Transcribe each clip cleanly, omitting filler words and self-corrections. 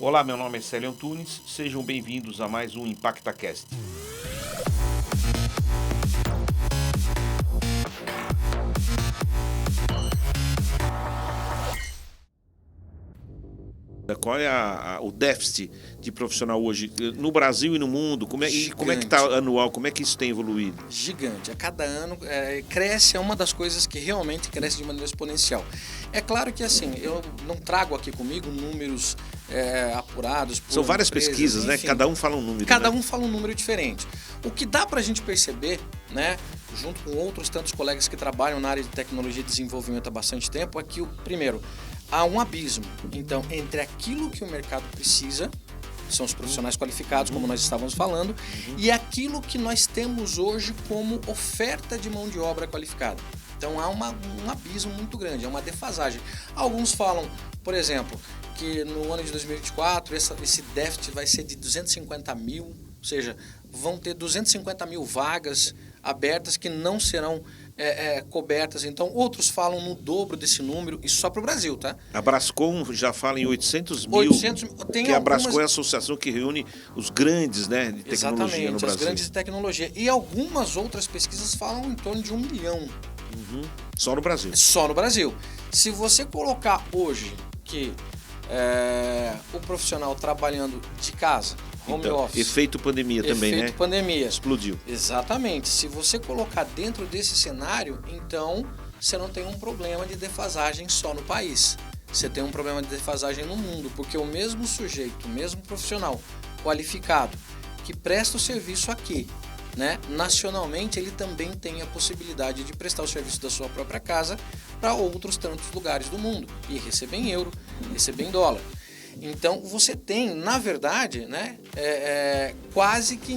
Olá, meu nome é Célio Antunes, sejam bem-vindos a mais um ImpactaCast. Qual é o déficit de profissional hoje no Brasil e no mundo? Como é que está anual? Como é que isso tem evoluído? Gigante. A cada ano cresce, é uma das coisas que realmente cresce de maneira exponencial. É claro que assim, eu não trago aqui comigo números apurados por São várias empresas, pesquisas, enfim, né? Cada um fala um número. Cada um fala um número diferente. O que dá para a gente perceber, né, junto com outros tantos colegas que trabalham na área de tecnologia e desenvolvimento há bastante tempo, é que, primeiro, há um abismo. Então, entre aquilo que o mercado precisa, são os profissionais qualificados, como nós estávamos falando, e aquilo que nós temos hoje como oferta de mão de obra qualificada. Então há um abismo muito grande, é uma defasagem. Alguns falam, por exemplo, que no ano de 2024 esse déficit vai ser de 250 mil, ou seja, vão ter 250 mil vagas abertas que não serão cobertas. Então, outros falam no dobro desse número, isso só para o Brasil, tá? A Brascom já fala em 800 mil, tem a Brascom é a associação que reúne os grandes, né, de tecnologia. Exatamente, no Brasil. As grandes de tecnologia. E algumas outras pesquisas falam em torno de 1 milhão. Só no Brasil. Só no Brasil. Se você colocar hoje que o profissional trabalhando de casa, home office... Efeito pandemia também, né? Efeito pandemia. Explodiu. Exatamente. Se você colocar dentro desse cenário, então você não tem um problema de defasagem só no país. Você tem um problema de defasagem no mundo, porque o mesmo sujeito, o mesmo profissional qualificado que presta o serviço aqui, né, nacionalmente, ele também tem a possibilidade de prestar o serviço da sua própria casa para outros tantos lugares do mundo e receber em euro, receber em dólar. Então, você tem, na verdade, né, quase que...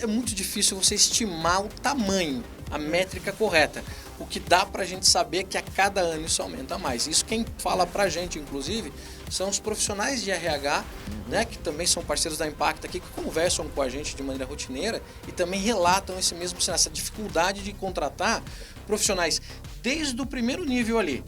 é muito difícil você estimar o tamanho, a métrica correta. O que dá para a gente saber é que a cada ano isso aumenta mais. Isso quem fala para a gente, inclusive, são os profissionais de RH, né, que também são parceiros da Impacta aqui, que conversam com a gente de maneira rotineira e também relatam esse mesmo cenário, essa dificuldade de contratar profissionais desde o primeiro nível ali,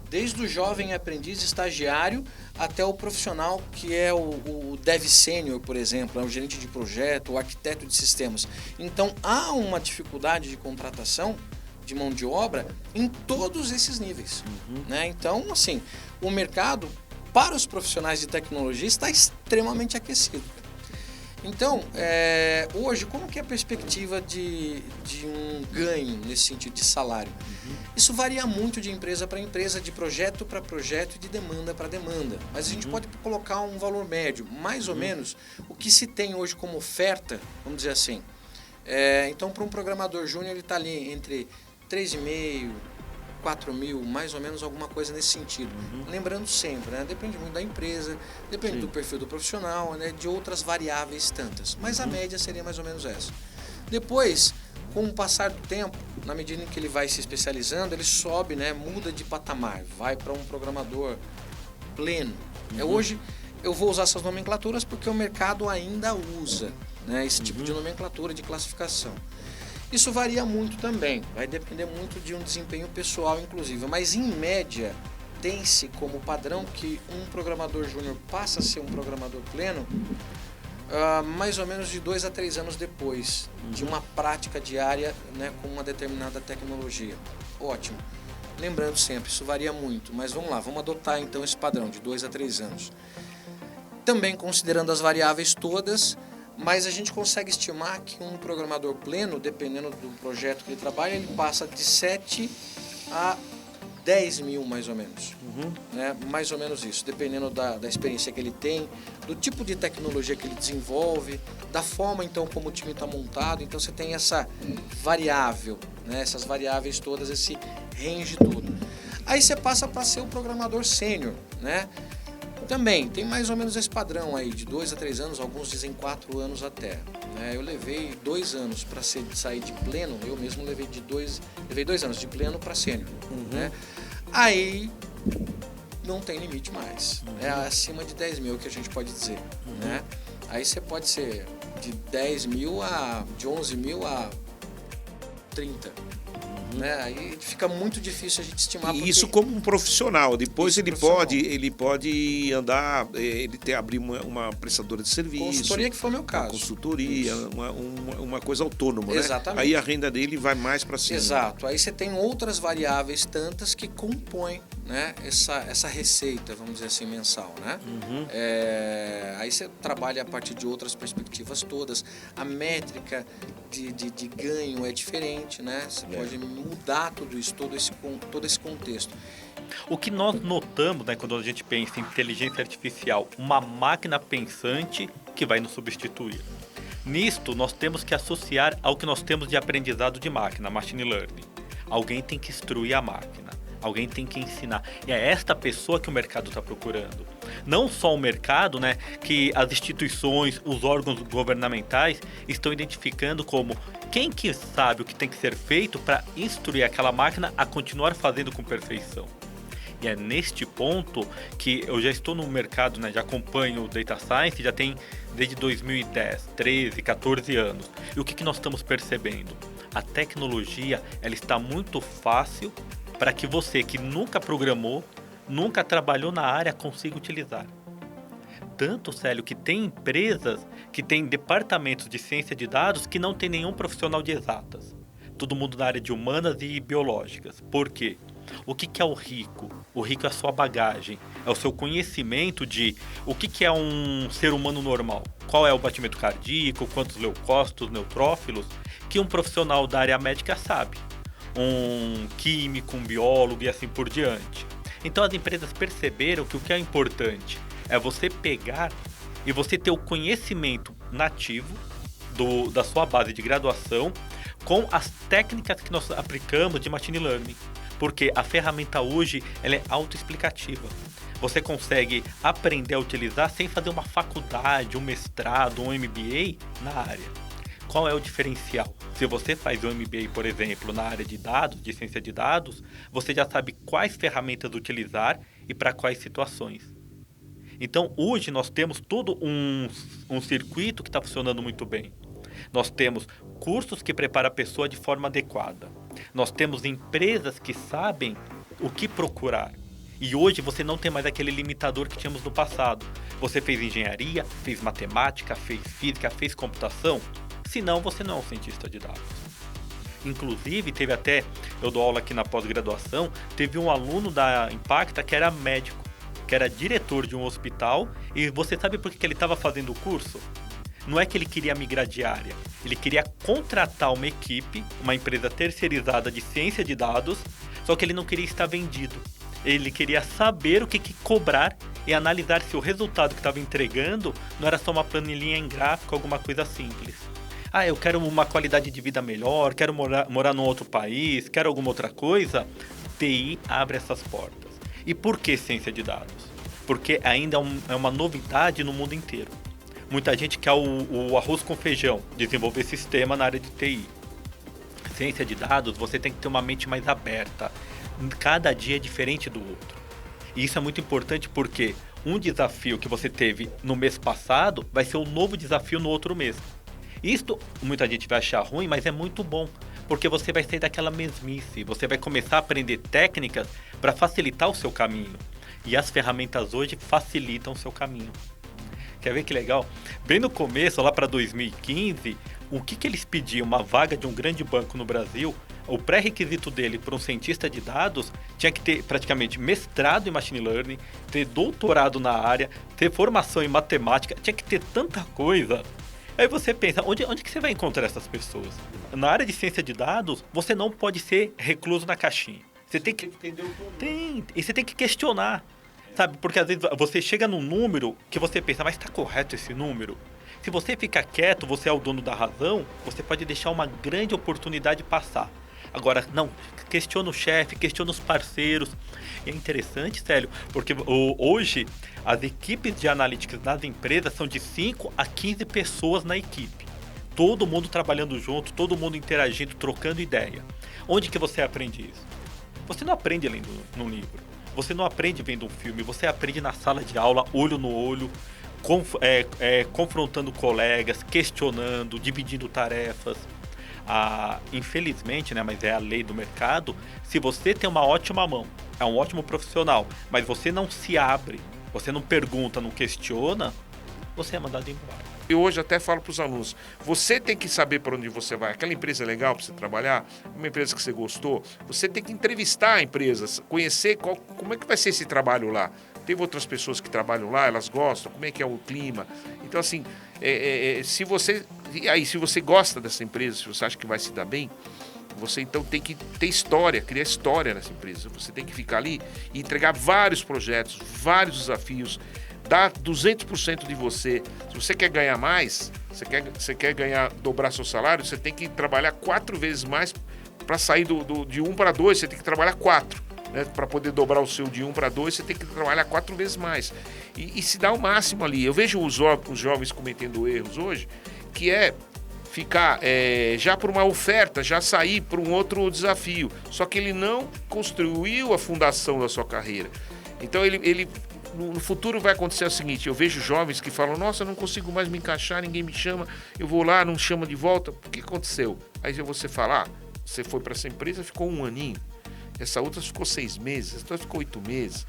desde o jovem aprendiz estagiário até o profissional que é o dev sênior, por exemplo, o gerente de projeto, o arquiteto de sistemas. Então há uma dificuldade de contratação de mão de obra em todos esses níveis. Né? Então, assim, o mercado para os profissionais de tecnologia está extremamente aquecido. Então, hoje, como que é a perspectiva de um ganho nesse sentido de salário? Isso varia muito de empresa para empresa, de projeto para projeto e de demanda para demanda. Mas a gente pode colocar um valor médio, mais ou menos, o que se tem hoje como oferta, vamos dizer assim. Então, para um programador júnior, ele está ali entre 3,5, 4 mil, mais ou menos alguma coisa nesse sentido. Lembrando sempre, né? Depende muito da empresa, depende do perfil do profissional, né? De outras variáveis tantas. Mas a média seria mais ou menos essa. Depois, com o passar do tempo, na medida em que ele vai se especializando, ele sobe, né? Muda de patamar, vai para um programador pleno. Hoje, eu vou usar essas nomenclaturas porque o mercado ainda usa, né? Esse tipo de nomenclatura, de classificação. Isso varia muito também, vai depender muito de um desempenho pessoal, inclusive. Mas, em média, tem-se como padrão que um programador júnior passa a ser um programador pleno mais ou menos de 2 a 3 anos depois de uma prática diária, né, com uma determinada tecnologia. Ótimo. Lembrando sempre, isso varia muito, mas vamos lá, vamos adotar então esse padrão de 2 a 3 anos. Também considerando as variáveis todas, mas a gente consegue estimar que um programador pleno, dependendo do projeto que ele trabalha, ele passa de 7 a 10 mil mais ou menos. Né? Mais ou menos isso, dependendo da experiência que ele tem, do tipo de tecnologia que ele desenvolve, da forma então como o time está montado. Então você tem essa variável, né? Essas variáveis todas, esse range todo. Aí você passa para ser o programador sênior, né? Também tem mais ou menos esse padrão aí, de 2 a 3 anos, alguns dizem 4 anos até. Né? Eu levei 2 anos para sair de pleno, eu mesmo levei 2 anos de pleno para sênior. Né? Aí não tem limite mais, é acima de 10 mil que a gente pode dizer. Né? Aí você pode ser de 10 mil de 11 mil a 30. né? Aí fica muito difícil a gente estimar. E isso como um profissional. Depois ele pode andar, abrir uma prestadora de serviço. Consultoria, que foi o meu caso. Uma consultoria, uma coisa autônoma, exatamente, né? Aí a renda dele vai mais para cima. Exato. Aí você tem outras variáveis tantas que compõem, né, essa receita, vamos dizer assim, mensal, né? Aí você trabalha a partir de outras perspectivas todas. A métrica de ganho é diferente, né? Você pode mudar tudo isso, todo esse contexto. O que nós notamos, né, quando a gente pensa em inteligência artificial, uma máquina pensante que vai nos substituir. Nisto, nós temos que associar ao que nós temos de aprendizado de máquina, machine learning. Alguém tem que instruir a máquina. Alguém tem que ensinar. E é esta pessoa que o mercado está procurando. Não só o mercado, né, que as instituições, os órgãos governamentais estão identificando como quem que sabe o que tem que ser feito para instruir aquela máquina a continuar fazendo com perfeição. E é neste ponto que eu já estou no mercado, né, já acompanho o Data Science, já tem desde 2010, 13, 14 anos. E o que nós estamos percebendo? A tecnologia, ela está muito fácil para que você que nunca programou, nunca trabalhou na área, consiga utilizar. Tanto, Célio, que tem empresas que têm departamentos de ciência de dados que não tem nenhum profissional de exatas. Todo mundo na área de humanas e biológicas. Por quê? O que é o rico? O rico é a sua bagagem, é o seu conhecimento de o que é um ser humano normal. Qual é o batimento cardíaco, quantos leucócitos, neutrófilos, que um profissional da área médica sabe. Um químico, um biólogo e assim por diante. Então as empresas perceberam que o que é importante é você pegar e você ter o conhecimento nativo da sua base de graduação com as técnicas que nós aplicamos de machine learning. Porque a ferramenta hoje ela é autoexplicativa. Você consegue aprender a utilizar sem fazer uma faculdade, um mestrado, um MBA na área. Qual é o diferencial? Se você faz um MBA, por exemplo, na área de dados, de ciência de dados, você já sabe quais ferramentas utilizar e para quais situações. Então, hoje nós temos todo um circuito que está funcionando muito bem. Nós temos cursos que preparam a pessoa de forma adequada. Nós temos empresas que sabem o que procurar. E hoje você não tem mais aquele limitador que tínhamos no passado. Você fez engenharia, fez matemática, fez física, fez computação. Senão você não é um cientista de dados. Inclusive, teve até, eu dou aula aqui na pós-graduação, teve um aluno da Impacta que era médico, que era diretor de um hospital. E você sabe por que ele estava fazendo o curso? Não é que ele queria migrar de área, ele queria contratar uma equipe, uma empresa terceirizada de ciência de dados, só que ele não queria estar vendido. Ele queria saber o que cobrar e analisar se o resultado que estava entregando não era só uma planilhinha em gráfico, alguma coisa simples. Ah, eu quero uma qualidade de vida melhor, quero morar num outro país, quero alguma outra coisa. TI abre essas portas. E por que ciência de dados? Porque ainda é uma novidade no mundo inteiro. Muita gente quer o arroz com feijão, desenvolver sistema na área de TI. Ciência de dados, você tem que ter uma mente mais aberta. Cada dia é diferente do outro. E isso é muito importante porque um desafio que você teve no mês passado vai ser um novo desafio no outro mês. Isto muita gente vai achar ruim, mas é muito bom, porque você vai sair daquela mesmice, você vai começar a aprender técnicas para facilitar o seu caminho. E as ferramentas hoje facilitam o seu caminho. Quer ver que legal? Bem no começo, lá para 2015, o que eles pediam? Uma vaga de um grande banco no Brasil, o pré-requisito dele para um cientista de dados tinha que ter praticamente mestrado em machine learning, ter doutorado na área, ter formação em matemática, tinha que ter tanta coisa. Aí você pensa, onde que você vai encontrar essas pessoas? Na área de ciência de dados, você não pode ser recluso na caixinha. Você tem que entender o problema. E você tem que questionar, sabe? Porque às vezes você chega num número que você pensa, mas está correto esse número? Se você ficar quieto, você é o dono da razão, você pode deixar uma grande oportunidade passar. Agora, não, questiona o chefe, questiona os parceiros. E é interessante, Célio, porque hoje as equipes de analytics das empresas são de 5 a 15 pessoas na equipe. Todo mundo trabalhando junto, todo mundo interagindo, trocando ideia. Onde que você aprende isso? Você não aprende lendo num livro. Você não aprende vendo um filme. Você aprende na sala de aula, olho no olho, confrontando colegas, questionando, dividindo tarefas. Infelizmente, né, mas é a lei do mercado, se você tem uma ótima mão, é um ótimo profissional, mas você não se abre, você não pergunta, não questiona, você é mandado embora. Eu hoje até falo para os alunos, você tem que saber para onde você vai. Aquela empresa é legal para você trabalhar, uma empresa que você gostou, você tem que entrevistar a empresa, conhecer como é que vai ser esse trabalho lá. Tem outras pessoas que trabalham lá, elas gostam, como é que é o clima. Então, assim, se você gosta dessa empresa, se você acha que vai se dar bem, você então tem que ter história, criar história nessa empresa. Você tem que ficar ali e entregar vários projetos, vários desafios, dar 200% de você. Se você quer ganhar mais, você quer dobrar seu salário, você tem que trabalhar 4 vezes mais para sair de 1 para 2, você tem que trabalhar 4. Né? Para poder dobrar o seu de 1 para 2, você tem que trabalhar 4 vezes mais. E se dá o máximo ali. Eu vejo os jovens cometendo erros hoje, que é ficar já por uma oferta, já sair para um outro desafio. Só que ele não construiu a fundação da sua carreira. Então ele no futuro vai acontecer o seguinte, eu vejo jovens que falam, nossa, eu não consigo mais me encaixar, ninguém me chama, eu vou lá, não chama de volta. O que aconteceu? Aí você fala, você foi para essa empresa, ficou 1 aninho. Essa outra ficou 6 meses, essa outra ficou 8 meses.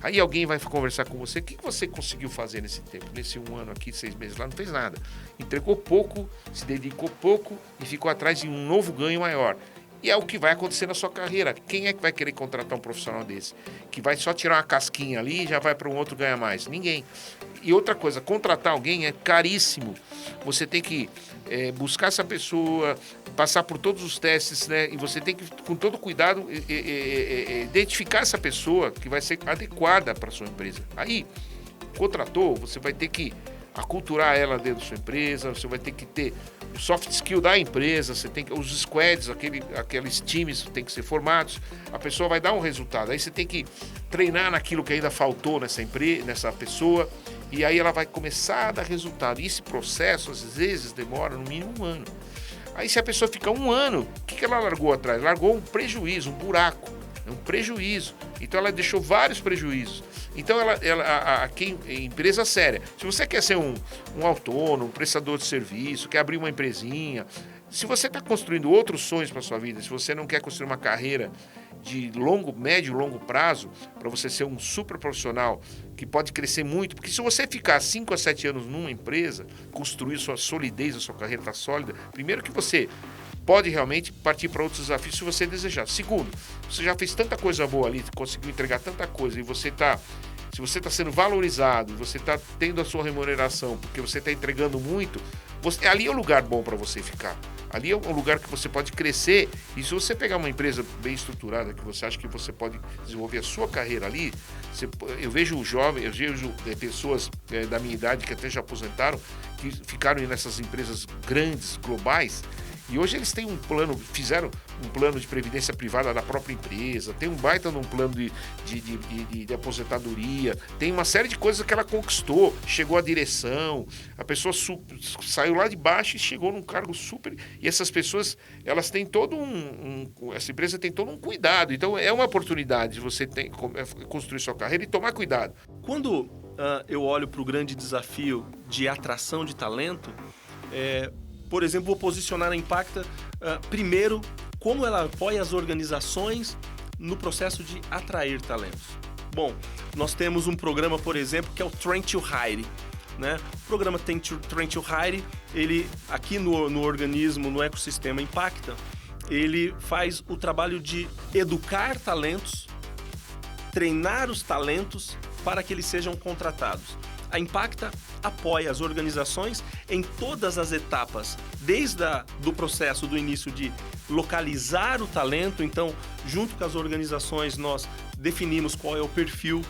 Aí alguém vai conversar com você, o que você conseguiu fazer nesse tempo? Nesse 1 ano aqui, 6 meses lá, não fez nada. Entregou pouco, se dedicou pouco e ficou atrás de um novo ganho maior. E é o que vai acontecer na sua carreira. Quem é que vai querer contratar um profissional desse? Que vai só tirar uma casquinha ali e já vai para um outro ganhar mais? Ninguém. E outra coisa, contratar alguém é caríssimo. Você tem que buscar essa pessoa, passar por todos os testes, né? E você tem que, com todo cuidado, identificar essa pessoa que vai ser adequada para a sua empresa. Aí, contratou, você vai ter que aculturar ela dentro da sua empresa, você vai ter que ter o soft skill da empresa, você tem que, os squads, aqueles times têm que ser formados, a pessoa vai dar um resultado. Aí você tem que treinar naquilo que ainda faltou nessa pessoa, e aí ela vai começar a dar resultado. E esse processo, às vezes, demora no mínimo 1 ano. Aí se a pessoa fica 1 ano, o que ela largou atrás? Largou um prejuízo, um buraco, um prejuízo. Então ela deixou vários prejuízos. Então empresa séria, se você quer ser um autônomo, um prestador de serviço, quer abrir uma empresinha, se você está construindo outros sonhos para sua vida, se você não quer construir uma carreira de médio e longo prazo, para você ser um super profissional que pode crescer muito, porque se você ficar 5 a 7 anos numa empresa, construir sua solidez, a sua carreira está sólida, primeiro que você pode realmente partir para outros desafios se você desejar. Segundo, você já fez tanta coisa boa ali, conseguiu entregar tanta coisa e se você está sendo valorizado, você está tendo a sua remuneração, porque você está entregando muito, ali é o lugar bom para você ficar. Ali é um lugar que você pode crescer, e se você pegar uma empresa bem estruturada, que você acha que você pode desenvolver a sua carreira ali, eu vejo pessoas da minha idade que até já aposentaram, que ficaram nessas empresas grandes, globais, e hoje eles têm fizeram um plano de previdência privada da própria empresa, tem um baita num plano de aposentadoria, tem uma série de coisas que ela conquistou, chegou à direção, a pessoa saiu lá de baixo e chegou num cargo super, e essas pessoas, elas têm essa empresa tem todo um cuidado, então é uma oportunidade de você construir sua carreira e tomar cuidado. Quando eu olho para o grande desafio de atração de talento, por exemplo, vou posicionar a Impacta, primeiro, como ela apoia as organizações no processo de atrair talentos. Bom, nós temos um programa, por exemplo, que é o Train to Hire. Né? O programa Train to Hire, ele, aqui no organismo, no ecossistema Impacta, ele faz o trabalho de educar talentos, treinar os talentos para que eles sejam contratados. A Impacta apoia as organizações em todas as etapas, desde do processo do início de localizar o talento. Então, junto com as organizações, nós definimos qual é o perfil,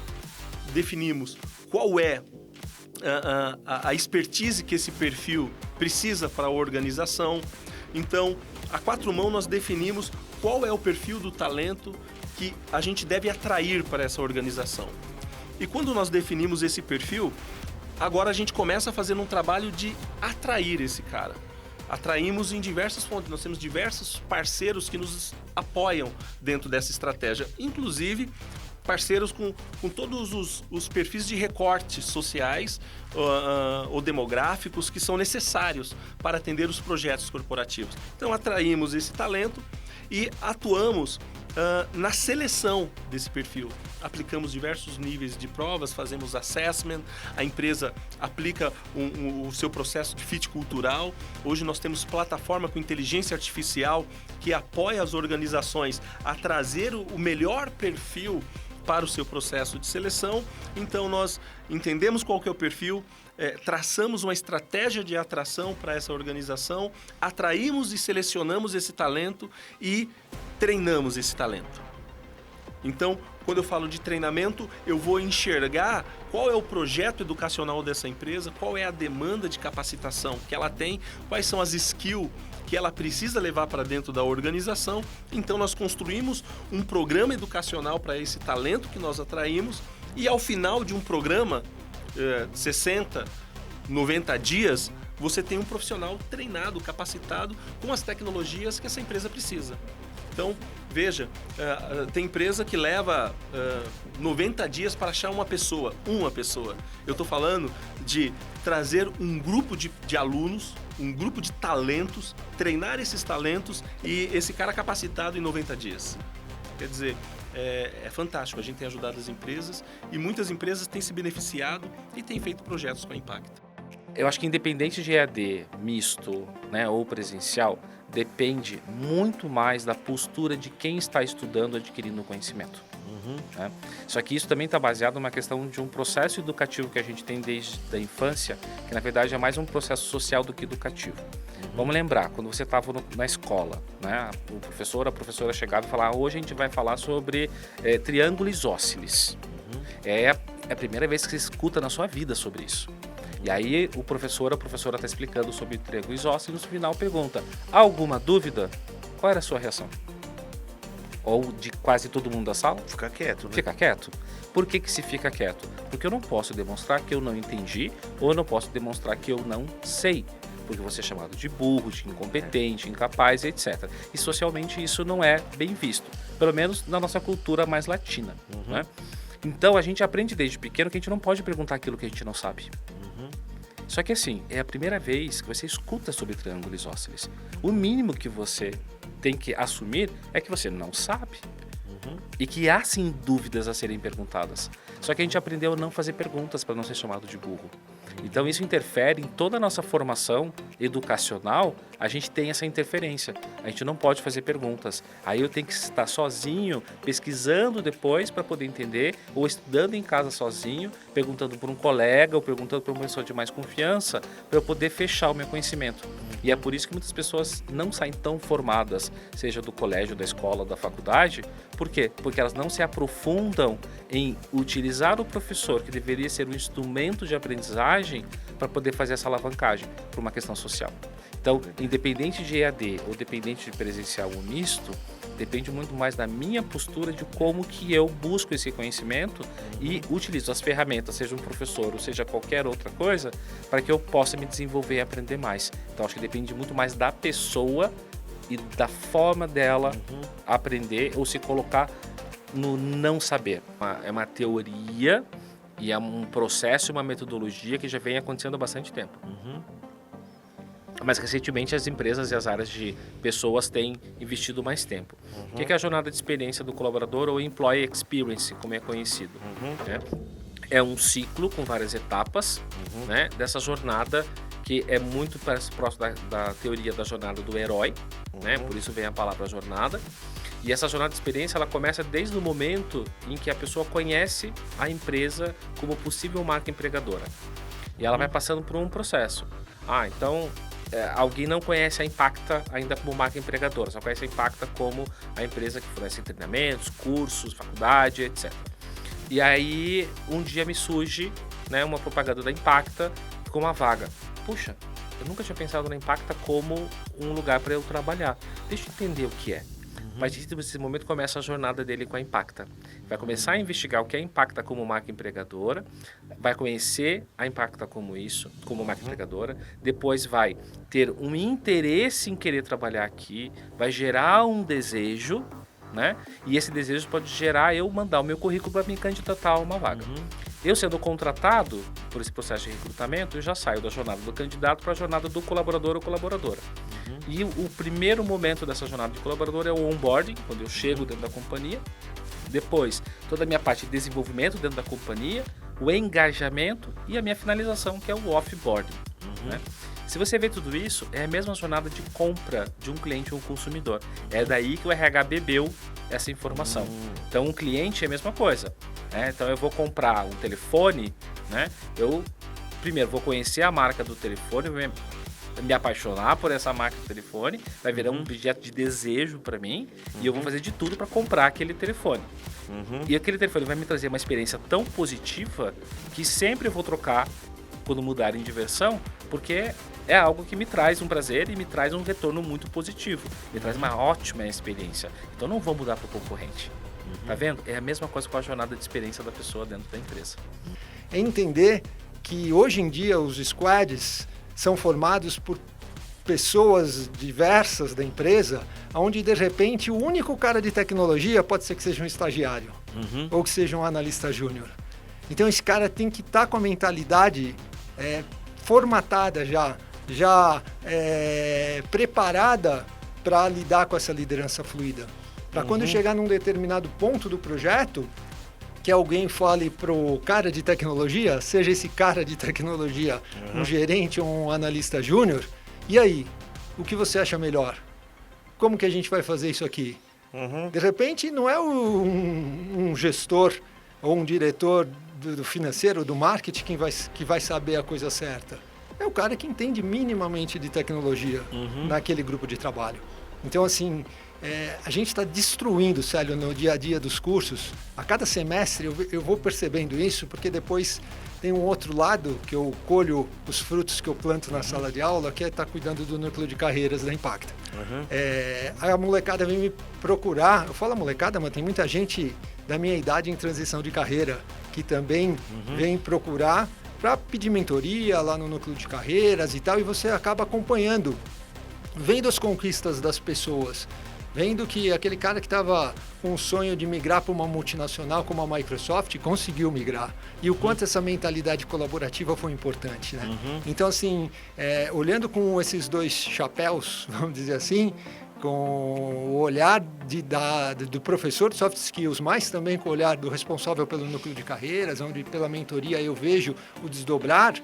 definimos qual é a expertise que esse perfil precisa para a organização. Então, a 4 mãos nós definimos qual é o perfil do talento que a gente deve atrair para essa organização. E quando nós definimos esse perfil, agora a gente começa a fazer um trabalho de atrair esse cara. Atraímos em diversas fontes, nós temos diversos parceiros que nos apoiam dentro dessa estratégia. Inclusive, parceiros com todos os perfis de recortes sociais ou demográficos que são necessários para atender os projetos corporativos. Então, atraímos esse talento e atuamos na seleção desse perfil. Aplicamos diversos níveis de provas, fazemos assessment, a empresa aplica o seu processo de fit cultural. Hoje nós temos plataforma com inteligência artificial que apoia as organizações a trazer o melhor perfil para o seu processo de seleção. Então nós entendemos qual que é o perfil, traçamos uma estratégia de atração para essa organização, atraímos e selecionamos esse talento e treinamos esse talento. Então, quando eu falo de treinamento, eu vou enxergar qual é o projeto educacional dessa empresa, qual é a demanda de capacitação que ela tem, quais são as skills que ela precisa levar para dentro da organização. Então, nós construímos um programa educacional para esse talento que nós atraímos e, ao final de um programa, 60, 90 dias, você tem um profissional treinado, capacitado com as tecnologias que essa empresa precisa. Então, veja, tem empresa que leva 90 dias para achar uma pessoa. Eu estou falando de trazer um grupo de alunos, um grupo de talentos, treinar esses talentos e esse cara capacitado em 90 dias. Quer dizer, é fantástico. A gente tem ajudado as empresas e muitas empresas têm se beneficiado e têm feito projetos com impacto. Eu acho que independente de EAD, misto, né, ou presencial, depende muito mais da postura de quem está estudando, adquirindo conhecimento. Né? Só que isso também está baseado numa questão de um processo educativo que a gente tem desde a infância, que na verdade é mais um processo social do que educativo. Vamos lembrar, quando você estava na escola, né, a professora chegava e falava: hoje a gente vai falar sobre triângulo isósceles. É a primeira vez que você escuta na sua vida sobre isso. E aí a professora está explicando sobre o triângulo isósceles e no final pergunta: há alguma dúvida? Qual era a sua reação? Ou de quase todo mundo da sala? Fica quieto, né? Fica quieto. Por que se fica quieto? Porque eu não posso demonstrar que eu não entendi ou eu não posso demonstrar que eu não sei. Porque você é chamado de burro, de incompetente, incapaz, etc. E socialmente isso não é bem visto. Pelo menos na nossa cultura mais latina. Né? Então a gente aprende desde pequeno que a gente não pode perguntar aquilo que a gente não sabe. Só que assim, é a primeira vez que você escuta sobre triângulo isósceles. O mínimo que você tem que assumir é que você não sabe. E que há sim dúvidas a serem perguntadas. Só que a gente aprendeu a não fazer perguntas para não ser chamado de burro. Então isso interfere em toda a nossa formação educacional. A gente tem essa interferência. A gente não pode fazer perguntas. Aí eu tenho que estar sozinho, pesquisando depois para poder entender, ou estudando em casa sozinho, perguntando por um colega ou perguntando por uma pessoa de mais confiança, para eu poder fechar o meu conhecimento. E é por isso que muitas pessoas não saem tão formadas, seja do colégio, da escola, da faculdade. Por quê? Porque elas não se aprofundam em utilizar o professor, que deveria ser um instrumento de aprendizagem, para poder fazer essa alavancagem para uma questão social. Então, independente de EAD ou dependente de presencial ou misto, depende muito mais da minha postura de como que eu busco esse conhecimento e utilizo as ferramentas, seja um professor ou seja qualquer outra coisa, para que eu possa me desenvolver e aprender mais. Então, acho que depende muito mais da pessoa e da forma dela aprender ou se colocar no não saber. É uma teoria e é um processo, uma metodologia que já vem acontecendo há bastante tempo. Mas recentemente as empresas e as áreas de pessoas têm investido mais tempo. O que é a jornada de experiência do colaborador ou Employee Experience, como é conhecido? É um ciclo com várias etapas, né, dessa jornada que é muito próximo da teoria da jornada do herói, né, por isso vem a palavra jornada. E essa jornada de experiência ela começa desde o momento em que a pessoa conhece a empresa como possível marca empregadora. E ela vai passando por um processo. Então alguém não conhece a Impacta ainda como marca empregadora, só conhece a Impacta como a empresa que fornece treinamentos, cursos, faculdade, etc. E aí um dia me surge, né, uma propaganda da Impacta com uma vaga. Puxa, eu nunca tinha pensado na Impacta como um lugar para eu trabalhar. Deixa eu entender o que é. Mas nesse momento começa a jornada dele com a Impacta. Vai começar a investigar o que é a Impacta como marca empregadora, vai conhecer a Impacta como isso, como marca empregadora, depois vai ter um interesse em querer trabalhar aqui, vai gerar um desejo né? E esse desejo pode gerar eu mandar o meu currículo para me candidatar a uma vaga. Eu sendo contratado por esse processo de recrutamento, eu já saio da jornada do candidato para a jornada do colaborador ou colaboradora. E o primeiro momento dessa jornada de colaborador é o onboarding, quando eu chego dentro da companhia. Depois, toda a minha parte de desenvolvimento dentro da companhia, o engajamento e a minha finalização, que é o offboarding. Né? Se você vê tudo isso, é a mesma jornada de compra de um cliente ou um consumidor. É daí que o RH bebeu essa informação. Então, um cliente é a mesma coisa. Né? Então, eu vou comprar um telefone, né? Eu primeiro vou conhecer a marca do telefone, me apaixonar por essa marca do telefone, vai virar um objeto de desejo para mim e eu vou fazer de tudo para comprar aquele telefone. E aquele telefone vai me trazer uma experiência tão positiva que sempre eu vou trocar quando mudarem de versão, porque é algo que me traz um prazer e me traz um retorno muito positivo, me traz uma ótima experiência. Então não vou mudar para o concorrente. Tá vendo? É a mesma coisa com a jornada de experiência da pessoa dentro da empresa. É entender que hoje em dia os squads são formados por pessoas diversas da empresa, onde de repente o único cara de tecnologia pode ser que seja um estagiário ou que seja um analista júnior. Então esse cara tem que estar com a mentalidade formatada já preparada para lidar com essa liderança fluida. Para quando chegar num determinado ponto do projeto, que alguém fale pro cara de tecnologia, seja esse cara de tecnologia um gerente ou um analista júnior, e aí, o que você acha melhor? Como que a gente vai fazer isso aqui? De repente, não é um gestor ou um diretor do financeiro, do marketing, que vai saber a coisa certa. É o cara que entende minimamente de tecnologia naquele grupo de trabalho. Então, assim, a gente está destruindo, Célio, no dia a dia dos cursos. A cada semestre eu vou percebendo isso, porque depois tem um outro lado que eu colho os frutos que eu planto na sala de aula, que é estar cuidando do núcleo de carreiras da Impacta. A molecada vem me procurar, eu falo molecada, mas tem muita gente da minha idade em transição de carreira, que também vem procurar para pedir mentoria lá no núcleo de carreiras e tal, e você acaba acompanhando, vendo as conquistas das pessoas, vendo que aquele cara que estava com o sonho de migrar para uma multinacional como a Microsoft conseguiu migrar. E o quanto essa mentalidade colaborativa foi importante, né? Então, assim, olhando com esses dois chapéus, vamos dizer assim, com o olhar do professor de soft skills, mas também com o olhar do responsável pelo núcleo de carreiras, onde pela mentoria eu vejo o desdobrar,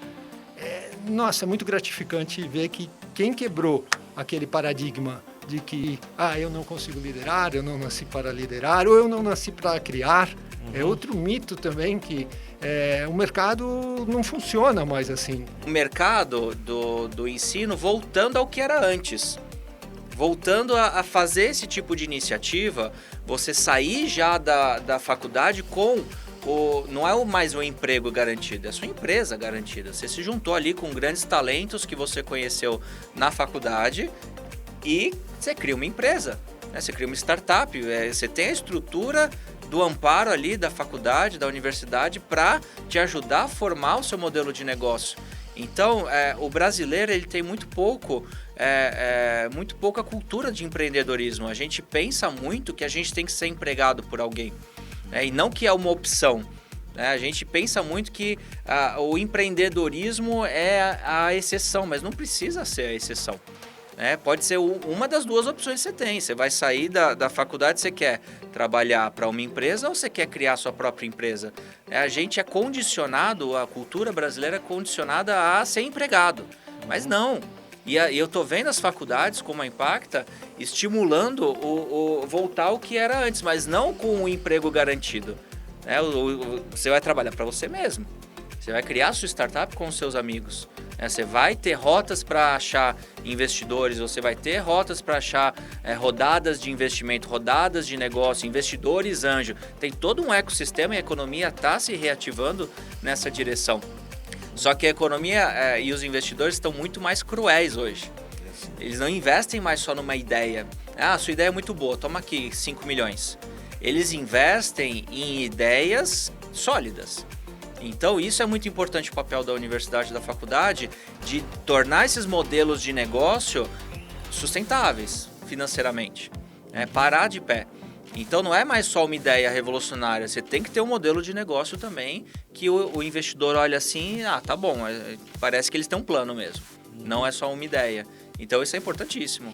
nossa, é muito gratificante ver que quem quebrou aquele paradigma de que eu não consigo liderar, eu não nasci para liderar, ou eu não nasci para criar. É outro mito também que o mercado não funciona mais assim. O mercado do ensino voltando ao que era antes. Voltando a fazer esse tipo de iniciativa, você sair já da faculdade com não é mais um emprego garantido, é a sua empresa garantida. Você se juntou ali com grandes talentos que você conheceu na faculdade e você cria uma empresa, né? Você cria uma startup, você tem a estrutura do amparo ali da faculdade, da universidade, para te ajudar a formar o seu modelo de negócio. Então, o brasileiro ele tem muito pouca cultura de empreendedorismo. A gente pensa muito que a gente tem que ser empregado por alguém, né? E não que é uma opção. Né? A gente pensa muito que o empreendedorismo é a exceção, mas não precisa ser a exceção. Pode ser uma das duas opções que você tem. Você vai sair da faculdade, você quer trabalhar para uma empresa ou você quer criar sua própria empresa? A gente é condicionado, a cultura brasileira é condicionada a ser empregado, mas não. E eu estou vendo as faculdades como a Impacta estimulando voltar ao que era antes, mas não com um emprego garantido. Você vai trabalhar para você mesmo. Você vai criar sua startup com os seus amigos. Você vai ter rotas para achar investidores, você vai ter rotas para achar rodadas de investimento, rodadas de negócio, investidores anjo. Tem todo um ecossistema e a economia está se reativando nessa direção. Só que a economia e os investidores estão muito mais cruéis hoje. Eles não investem mais só numa ideia. Sua ideia é muito boa, toma aqui 5 milhões. Eles investem em ideias sólidas. Então, isso é muito importante, o papel da universidade e da faculdade, de tornar esses modelos de negócio sustentáveis financeiramente, parar de pé. Então não é mais só uma ideia revolucionária, você tem que ter um modelo de negócio também que o investidor olha assim, tá bom, parece que eles têm um plano mesmo, não é só uma ideia. Então isso é importantíssimo.